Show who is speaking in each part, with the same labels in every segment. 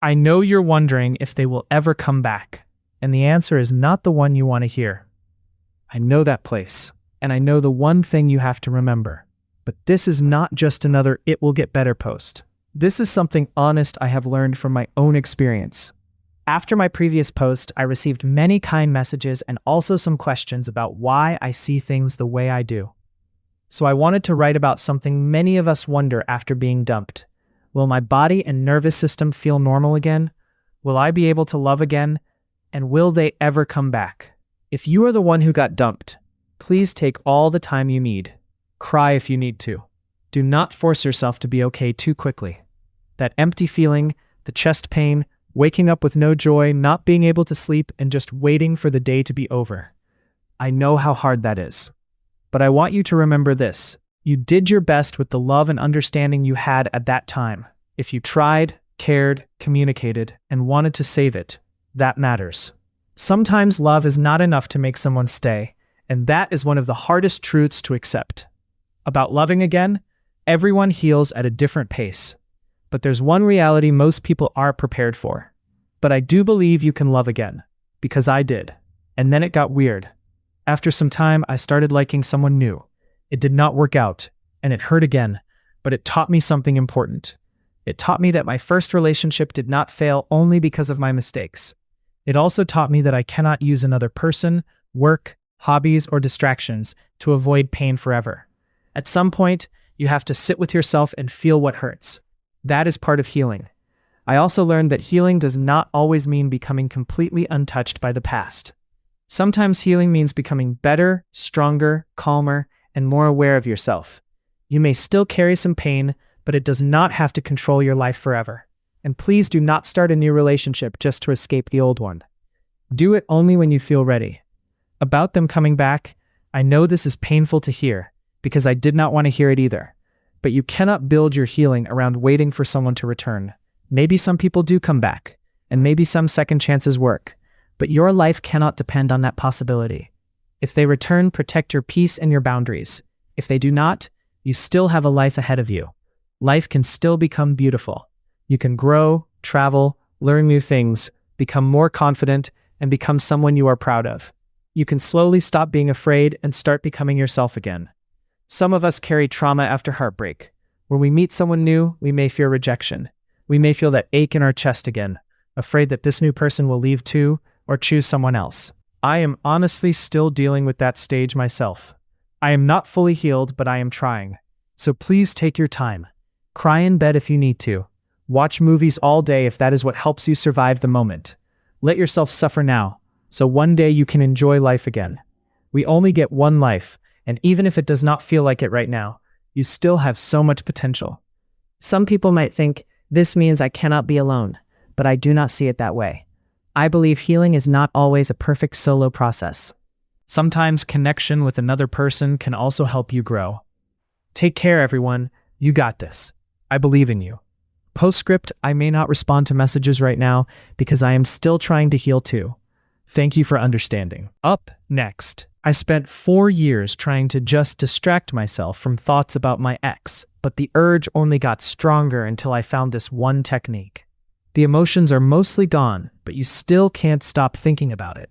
Speaker 1: I know you're wondering if they will ever come back, and the answer is not the one you want to hear. I know that place, and I know the one thing you have to remember. But this is not just another "it will get better" post. This is something honest I have learned from my own experience. After my previous post, I received many kind messages and also some questions about why I see things the way I do. So I wanted to write about something many of us wonder after being dumped. Will my body and nervous system feel normal again? Will I be able to love again? And will they ever come back? If you are the one who got dumped, please take all the time you need. Cry if you need to. Do not force yourself to be okay too quickly. That empty feeling, the chest pain, waking up with no joy, not being able to sleep, and just waiting for the day to be over. I know how hard that is. But I want you to remember this. You did your best with the love and understanding you had at that time. If you tried, cared, communicated, and wanted to save it, that matters. Sometimes love is not enough to make someone stay, and that is one of the hardest truths to accept. About loving again, everyone heals at a different pace. But there's one reality most people aren't prepared for. But I do believe you can love again, because I did. And then it got weird. After some time, I started liking someone new. It did not work out, and it hurt again, but it taught me something important. It taught me that my first relationship did not fail only because of my mistakes. It also taught me that I cannot use another person, work, hobbies, or distractions to avoid pain forever. At some point, you have to sit with yourself and feel what hurts. That is part of healing. I also learned that healing does not always mean becoming completely untouched by the past. Sometimes healing means becoming better, stronger, calmer, and more aware of yourself. You may still carry some pain, but it does not have to control your life forever. And please do not start a new relationship just to escape the old one. Do it only when you feel ready. About them coming back, I know this is painful to hear, because I did not want to hear it either. But you cannot build your healing around waiting for someone to return. Maybe some people do come back, and maybe some second chances work, but your life cannot depend on that possibility. If they return, protect your peace and your boundaries. If they do not, you still have a life ahead of you. Life can still become beautiful. You can grow, travel, learn new things, become more confident, and become someone you are proud of. You can slowly stop being afraid and start becoming yourself again. Some of us carry trauma after heartbreak. When we meet someone new, we may fear rejection. We may feel that ache in our chest again, afraid that this new person will leave too, or choose someone else. I am honestly still dealing with that stage myself. I am not fully healed, but I am trying. So please take your time. Cry in bed if you need to. Watch movies all day if that is what helps you survive the moment. Let yourself suffer now, so one day you can enjoy life again. We only get one life, and even if it does not feel like it right now, you still have so much potential.
Speaker 2: Some people might think, this means I cannot be alone, but I do not see it that way. I believe healing is not always a perfect solo process.
Speaker 1: Sometimes connection with another person can also help you grow. Take care, everyone. You got this. I believe in you. Postscript, I may not respond to messages right now because I am still trying to heal too. Thank you for understanding. Up next, I spent 4 years trying to just distract myself from thoughts about my ex, but the urge only got stronger until I found this one technique. The emotions are mostly gone, but you still can't stop thinking about it.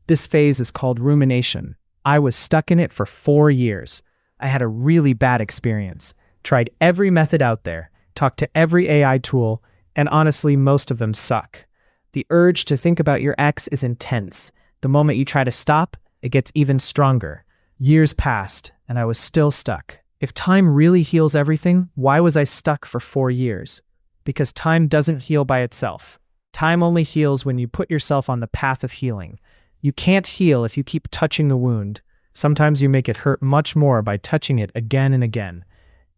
Speaker 1: This phase is called rumination. I was stuck in it for 4 years. I had a really bad experience, tried every method out there, talked to every AI tool, and honestly, most of them suck. The urge to think about your ex is intense. The moment you try to stop, it gets even stronger. Years passed, and I was still stuck. If time really heals everything, why was I stuck for 4 years? Because time doesn't heal by itself. Time only heals when you put yourself on the path of healing. You can't heal if you keep touching the wound. Sometimes you make it hurt much more by touching it again and again.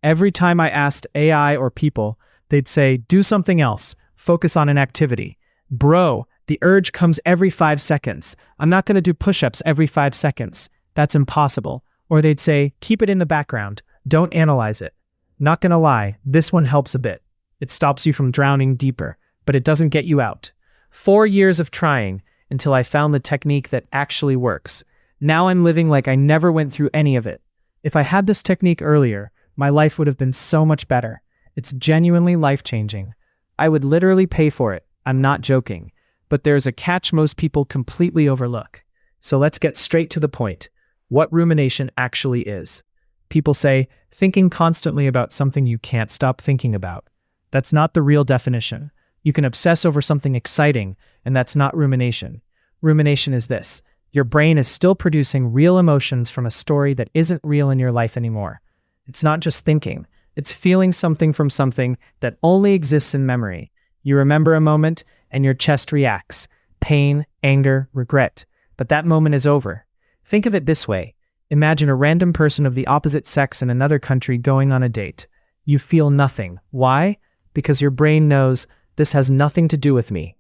Speaker 1: Every time I asked AI or people, they'd say, do something else, focus on an activity. Bro, the urge comes every 5 seconds. I'm not going to do push-ups every 5 seconds. That's impossible. Or they'd say, keep it in the background. Don't analyze it. Not gonna lie, this one helps a bit. It stops you from drowning deeper, but it doesn't get you out. 4 years of trying until I found the technique that actually works. Now I'm living like I never went through any of it. If I had this technique earlier, my life would have been so much better. It's genuinely life-changing. I would literally pay for it. I'm not joking. But there's a catch most people completely overlook. So let's get straight to the point. What rumination actually is. People say, thinking constantly about something you can't stop thinking about. That's not the real definition. You can obsess over something exciting, and that's not rumination. Rumination is this. Your brain is still producing real emotions from a story that isn't real in your life anymore. It's not just thinking. It's feeling something from something that only exists in memory. You remember a moment, and your chest reacts. Pain, anger, regret. But that moment is over. Think of it this way. Imagine a random person of the opposite sex in another country going on a date. You feel nothing. Why? Because your brain knows this has nothing to do with me.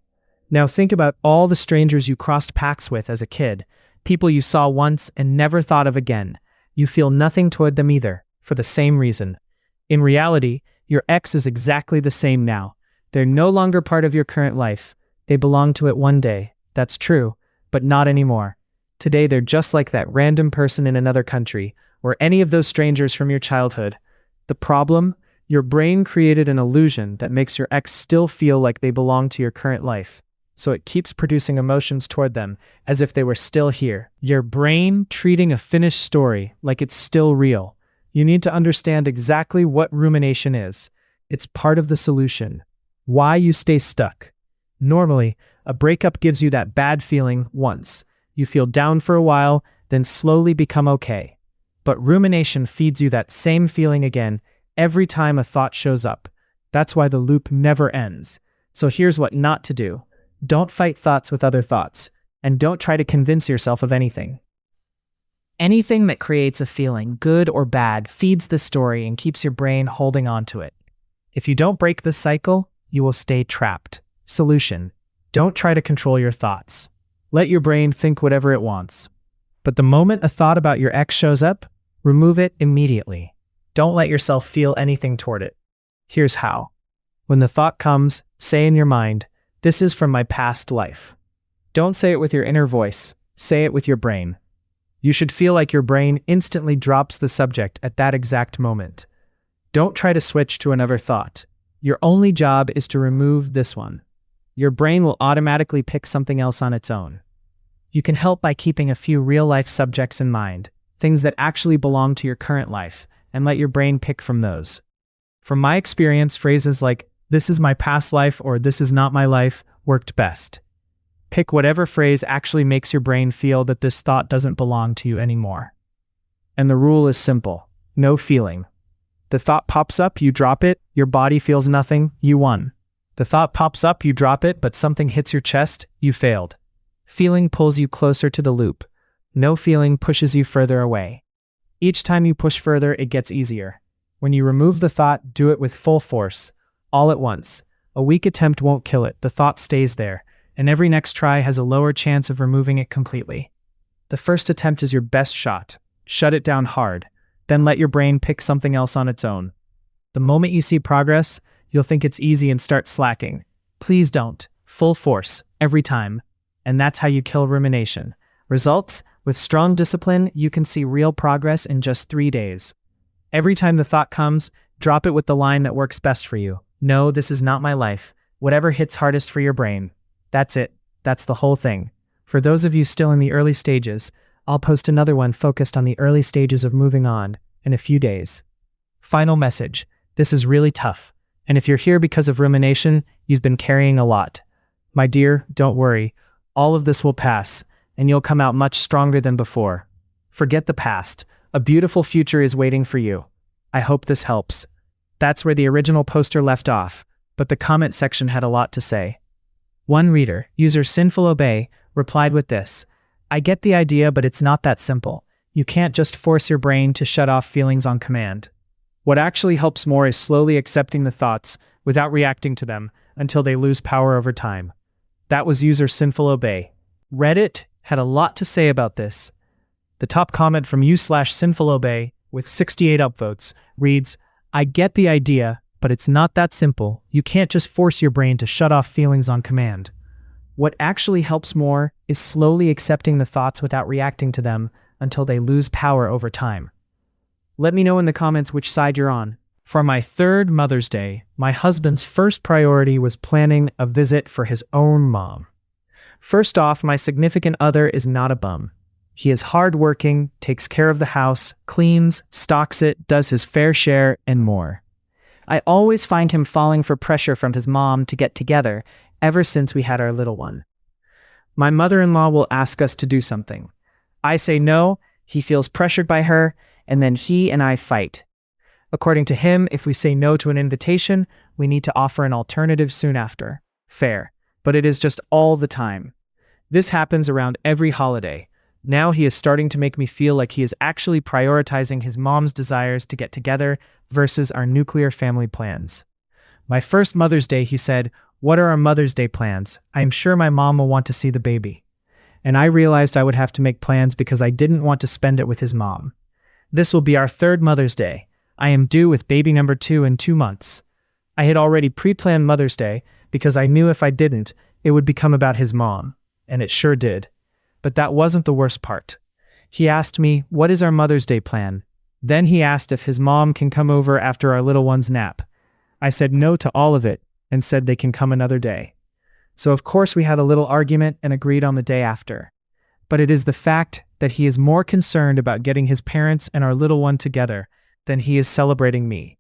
Speaker 1: Now think about all the strangers you crossed paths with as a kid, people you saw once and never thought of again. You feel nothing toward them either, for the same reason. In reality, your ex is exactly the same now. They're no longer part of your current life. They belonged to it one day. That's true, but not anymore. Today they're just like that random person in another country, or any of those strangers from your childhood. The problem? Your brain created an illusion that makes your ex still feel like they belong to your current life. So it keeps producing emotions toward them, as if they were still here. Your brain treating a finished story like it's still real. You need to understand exactly what rumination is. It's part of the solution. Why you stay stuck. Normally, a breakup gives you that bad feeling once. You feel down for a while, then slowly become okay. But rumination feeds you that same feeling again every time a thought shows up. That's why the loop never ends. So here's what not to do. Don't fight thoughts with other thoughts, and don't try to convince yourself of anything. Anything that creates a feeling, good or bad, feeds the story and keeps your brain holding on to it. If you don't break this cycle, you will stay trapped. Solution: don't try to control your thoughts. Let your brain think whatever it wants. But the moment a thought about your ex shows up, remove it immediately. Don't let yourself feel anything toward it. Here's how. When the thought comes, say in your mind, "This is from my past life." Don't say it with your inner voice. Say it with your brain. You should feel like your brain instantly drops the subject at that exact moment. Don't try to switch to another thought. Your only job is to remove this one. Your brain will automatically pick something else on its own. You can help by keeping a few real-life subjects in mind, things that actually belong to your current life, and let your brain pick from those. From my experience, phrases like, "This is my past life" or "This is not my life" worked best. Pick whatever phrase actually makes your brain feel that this thought doesn't belong to you anymore. And the rule is simple. No feeling. The thought pops up, you drop it, your body feels nothing, you won. The thought pops up, you drop it, but something hits your chest, you failed. Feeling pulls you closer to the loop. No feeling pushes you further away. Each time you push further, it gets easier. When you remove the thought, do it with full force, all at once. A weak attempt won't kill it, the thought stays there, and every next try has a lower chance of removing it completely. The first attempt is your best shot. Shut it down hard, then let your brain pick something else on its own. The moment you see progress, you'll think it's easy and start slacking. Please don't. Full force, every time. And that's how you kill rumination. Results? With strong discipline, you can see real progress in just 3 days. Every time the thought comes, drop it with the line that works best for you. No, this is not my life. Whatever hits hardest for your brain. That's it. That's the whole thing. For those of you still in the early stages, I'll post another one focused on the early stages of moving on in a few days. Final message. This is really tough. And if you're here because of rumination, you've been carrying a lot. My dear, don't worry. All of this will pass, and you'll come out much stronger than before. Forget the past. A beautiful future is waiting for you. I hope this helps. That's where the original poster left off, but the comment section had a lot to say. One reader, user Sinful Obey, replied with this: "I get the idea, but it's not that simple. You can't just force your brain to shut off feelings on command. What actually helps more is slowly accepting the thoughts without reacting to them until they lose power over time." That was user Sinful Obey. Reddit had a lot to say about this. The top comment from u/Sinful Obey, with 68 upvotes, reads, "I get the idea, but it's not that simple. You can't just force your brain to shut off feelings on command. What actually helps more is slowly accepting the thoughts without reacting to them until they lose power over time." Let me know in the comments which side you're on. For my third Mother's Day, my husband's first priority was planning a visit for his own mom. First off, my significant other is not a bum. He is hardworking, takes care of the house, cleans, stocks it, does his fair share, and more. I always find him falling for pressure from his mom to get together ever since we had our little one. My mother-in-law will ask us to do something. I say no, he feels pressured by her, and then he and I fight. According to him, if we say no to an invitation, we need to offer an alternative soon after. Fair, but it is just all the time. This happens around every holiday. Now he is starting to make me feel like he is actually prioritizing his mom's desires to get together versus our nuclear family plans. My first Mother's Day, he said, "What are our Mother's Day plans? I am sure my mom will want to see the baby." And I realized I would have to make plans because I didn't want to spend it with his mom. This will be our third Mother's Day. I am due with baby number 2 in 2 months. I had already pre-planned Mother's Day because I knew if I didn't, it would become about his mom. And it sure did. But that wasn't the worst part. He asked me, "What is our Mother's Day plan?" Then he asked if his mom can come over after our little one's nap. I said no to all of it and said they can come another day. So of course we had a little argument and agreed on the day after. But it is the fact that he is more concerned about getting his parents and our little one together than he is celebrating me.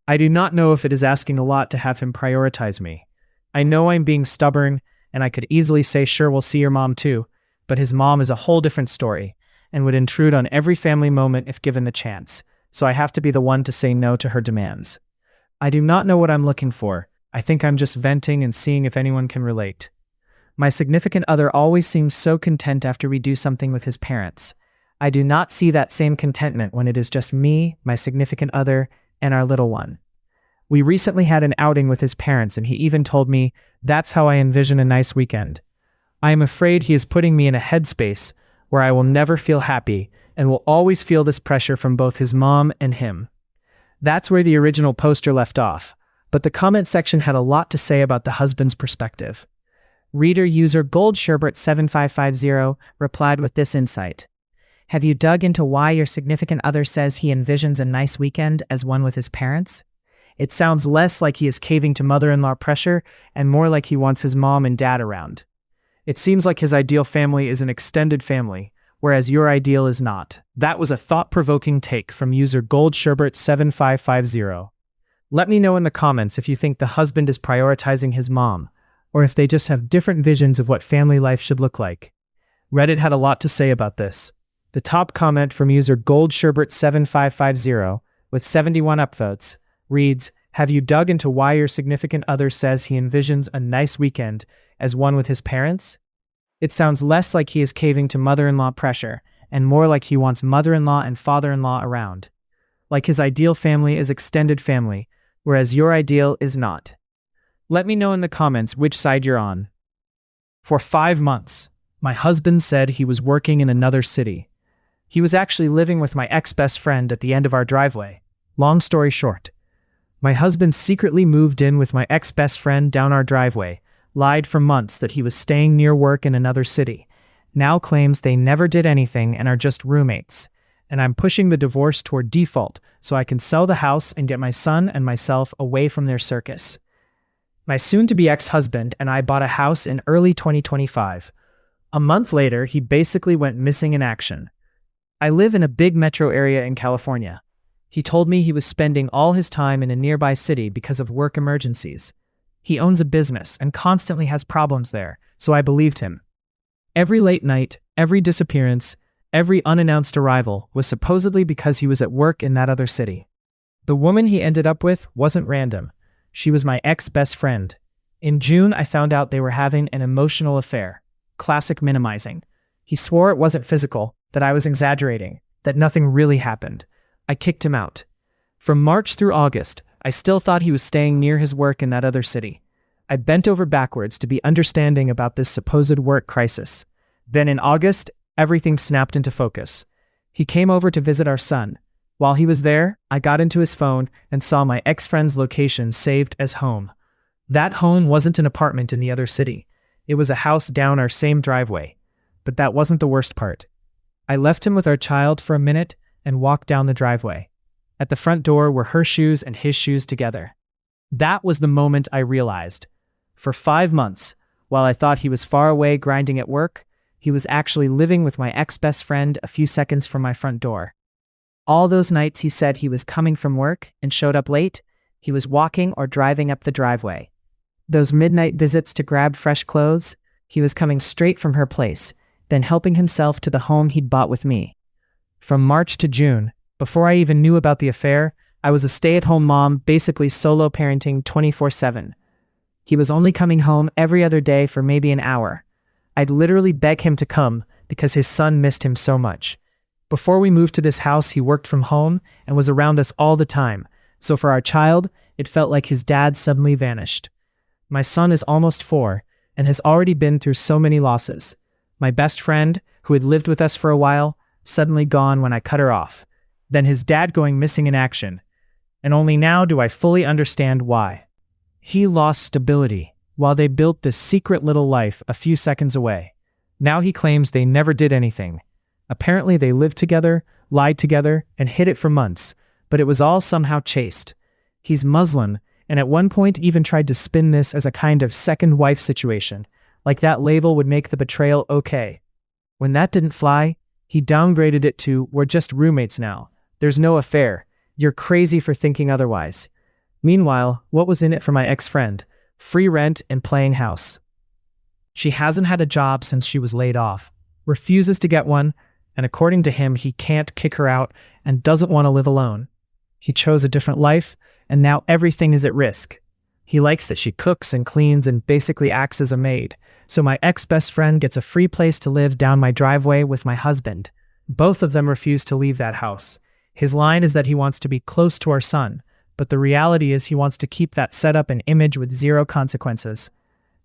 Speaker 1: I do not know if it is asking a lot to have him prioritize me. I know I'm being stubborn, and I could easily say sure, we'll see your mom too, but his mom is a whole different story and would intrude on every family moment if given the chance, so I have to be the one to say no to her demands. I do not know what I'm looking for. I think I'm just venting and seeing if anyone can relate. My significant other always seems so content after we do something with his parents. I do not see that same contentment when it is just me, my significant other, and our little one. We recently had an outing with his parents, and he even told me, "That's how I envision a nice weekend." I am afraid he is putting me in a headspace where I will never feel happy and will always feel this pressure from both his mom and him. That's where the original poster left off, but the comment section had a lot to say about the husband's perspective. Reader user goldsherbert7550 replied with this insight. Have you dug into why your significant other says he envisions a nice weekend as one with his parents? It sounds less like he is caving to mother-in-law pressure and more like he wants his mom and dad around. It seems like his ideal family is an extended family, whereas your ideal is not. That was a thought-provoking take from user goldsherbert7550. Let me know in the comments if you think the husband is prioritizing his mom, or if they just have different visions of what family life should look like. Reddit had a lot to say about this. The top comment from user goldsherbert7550, with 71 upvotes, reads, "Have you dug into why your significant other says he envisions a nice weekend as one with his parents? It sounds less like he is caving to mother-in-law pressure and more like he wants mother-in-law and father-in-law around. Like his ideal family is extended family, whereas your ideal is not." Let me know in the comments which side you're on. For 5 months, my husband said he was working in another city. He was actually living with my ex-best friend at the end of our driveway. Long story short, my husband secretly moved in with my ex-best friend down our driveway, lied for months that he was staying near work in another city, now claims they never did anything and are just roommates, and I'm pushing the divorce toward default so I can sell the house and get my son and myself away from their circus. My soon-to-be ex-husband and I bought a house in early 2025. A month later, he basically went missing in action. I live in a big metro area in California. He told me he was spending all his time in a nearby city because of work emergencies. He owns a business and constantly has problems there, so I believed him. Every late night, every disappearance, every unannounced arrival was supposedly because he was at work in that other city. The woman he ended up with wasn't random. She was my ex-best friend. In June, I found out they were having an emotional affair. Classic minimizing. He swore it wasn't physical, that I was exaggerating, that nothing really happened. I kicked him out. From March through August, I still thought he was staying near his work in that other city. I bent over backwards to be understanding about this supposed work crisis. Then in August, everything snapped into focus. He came over to visit our son. While he was there, I got into his phone and saw my ex-friend's location saved as home. That home wasn't an apartment in the other city. It was a house down our same driveway. But that wasn't the worst part. I left him with our child for a minute and walked down the driveway. At the front door were her shoes and his shoes together. That was the moment I realized. For 5 months, while I thought he was far away grinding at work, he was actually living with my ex-best friend a few seconds from my front door. All those nights he said he was coming from work and showed up late, he was walking or driving up the driveway. Those midnight visits to grab fresh clothes, he was coming straight from her place, then helping himself to the home he'd bought with me. From March to June, before I even knew about the affair, I was a stay-at-home mom, basically solo parenting 24/7. He was only coming home every other day for maybe an hour. I'd literally beg him to come because his son missed him so much. Before we moved to this house, he worked from home and was around us all the time, so for our child, it felt like his dad suddenly vanished. My son is almost 4 and has already been through so many losses. My best friend, who had lived with us for a while, suddenly gone when I cut her off. Then his dad going missing in action. And only now do I fully understand why. He lost stability while they built this secret little life a few seconds away. Now he claims they never did anything. Apparently they lived together, lied together, and hid it for months, but it was all somehow chased. He's Muslim, and at one point even tried to spin this as a kind of second wife situation, like that label would make the betrayal okay. When that didn't fly, he downgraded it to, "We're just roommates now. There's no affair. You're crazy for thinking otherwise." Meanwhile, what was in it for my ex-friend? Free rent and playing house. She hasn't had a job since she was laid off, refuses to get one, and according to him, he can't kick her out and doesn't want to live alone. He chose a different life, and now everything is at risk. He likes that she cooks and cleans and basically acts as a maid, so my ex-best friend gets a free place to live down my driveway with my husband. Both of them refuse to leave that house. His line is that he wants to be close to our son, but the reality is he wants to keep that setup and image with zero consequences.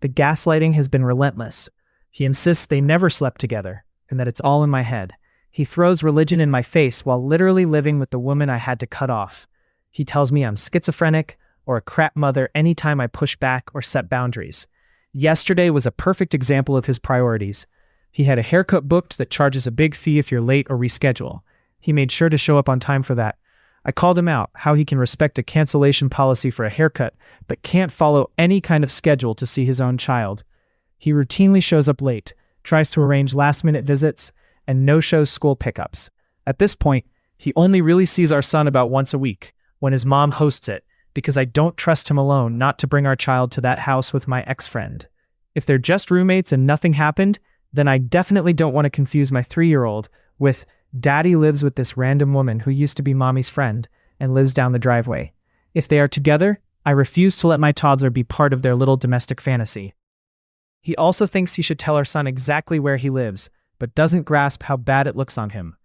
Speaker 1: The gaslighting has been relentless. He insists they never slept together, and that it's all in my head. He throws religion in my face while literally living with the woman I had to cut off. He tells me I'm schizophrenic or a crap mother anytime I push back or set boundaries. Yesterday was a perfect example of his priorities. He had a haircut booked that charges a big fee if you're late or reschedule. He made sure to show up on time for that. I called him out how he can respect a cancellation policy for a haircut, but can't follow any kind of schedule to see his own child. He routinely shows up late, tries to arrange last-minute visits, and no-shows school pickups. At this point, he only really sees our son about once a week, when his mom hosts it, because I don't trust him alone not to bring our child to that house with my ex-friend. If they're just roommates and nothing happened, then I definitely don't want to confuse my 3-year-old with, "Daddy lives with this random woman who used to be mommy's friend and lives down the driveway." If they are together, I refuse to let my toddler be part of their little domestic fantasy. He also thinks he should tell our son exactly where he lives, but doesn't grasp how bad it looks on him.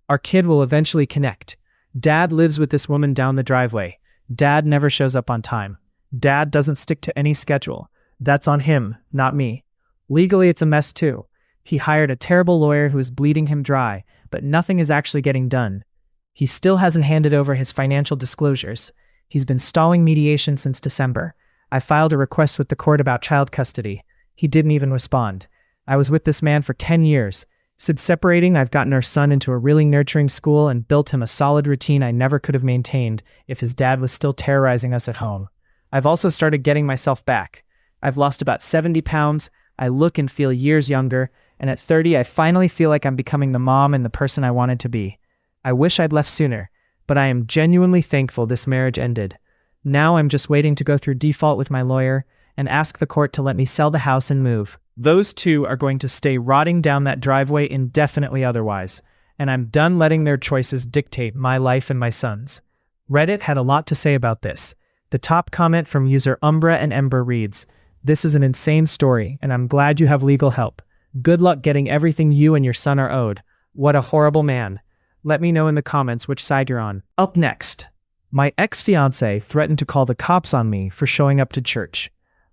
Speaker 1: Our kid will eventually connect. Dad lives with this woman down the driveway. Dad never shows up on time. Dad doesn't stick to any schedule. That's on him, not me. Legally, it's a mess too. He hired a terrible lawyer who is bleeding him dry, but nothing is actually getting done. He still hasn't handed over his financial disclosures. He's been stalling mediation since December. I filed a request with the court about child custody. He didn't even respond. I was with this man for 10 years. Since separating, I've gotten our son into a really nurturing school and built him a solid routine I never could have maintained if his dad was still terrorizing us at home. I've also started getting myself back. I've lost about 70 pounds, I look and feel years younger, and at 30 I finally feel like I'm becoming the mom and the person I wanted to be. I wish I'd left sooner, but I am genuinely thankful this marriage ended. Now I'm just waiting to go through default with my lawyer and ask the court to let me sell the house and move. Those two are going to stay rotting down that driveway indefinitely otherwise, and I'm done letting their choices dictate my life and my son's. Reddit had a lot to say about this. The top comment from user Umbra and Ember reads, "This is an insane story, and I'm glad you have legal help. Good luck getting everything you and your son are owed. What a horrible man. Let me know in the comments which side you're on." Up next, my ex-fiancé threatened to call the cops on me for showing up to church.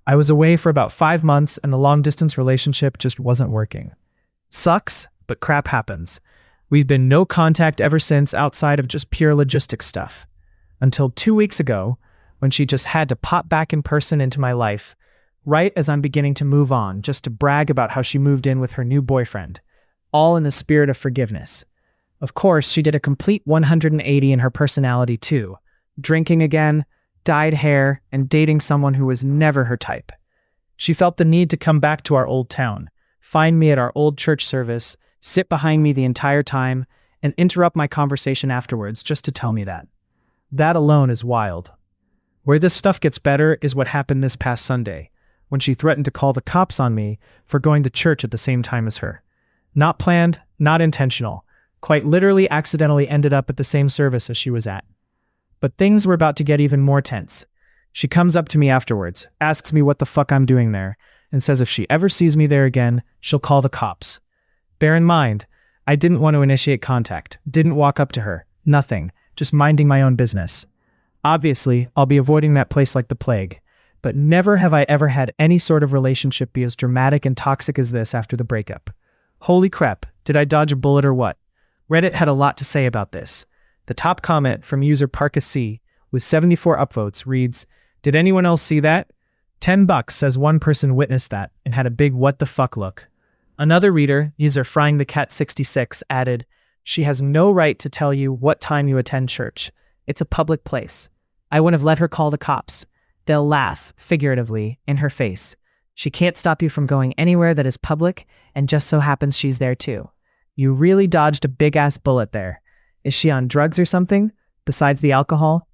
Speaker 1: I was away for about 5 months and the long-distance relationship just wasn't working. Sucks, but crap happens. We've been no contact ever since outside of just pure logistics stuff. Until 2 weeks ago, when she just had to pop back in person into my life, right as I'm beginning to move on, just to brag about how she moved in with her new boyfriend, all in the spirit of forgiveness. Of course, she did a complete 180 in her personality too. Drinking again, dyed hair, and dating someone who was never her type. She felt the need to come back to our old town, find me at our old church service, sit behind me the entire time, and interrupt my conversation afterwards just to tell me that. That alone is wild. Where this stuff gets better is what happened this past Sunday, when she threatened to call the cops on me for going to church at the same time as her. Not planned, not intentional, quite literally accidentally ended up at the same service as she was at. But things were about to get even more tense. She comes up to me afterwards, asks me what the fuck I'm doing there, and says if she ever sees me there again, she'll call the cops. Bear in mind, I didn't want to initiate contact, didn't walk up to her, nothing, just minding my own business. Obviously, I'll be avoiding that place like the plague, but never have I ever had any sort of relationship be as dramatic and toxic as this after the breakup. Holy crap, did I dodge a bullet or what? Reddit had a lot to say about this. The top comment from user ParkasC with 74 upvotes reads, "Did anyone else see that? $10 says one person witnessed that and had a big what the fuck look." Another reader, user Frying the Cat 66, added, "She has no right to tell you what time you attend church. It's a public place. I wouldn't have let her call the cops. They'll laugh, figuratively, in her face. She can't stop you from going anywhere that is public, and just so happens she's there too. You really dodged a big-ass bullet there. Is she on drugs or something? Besides the alcohol?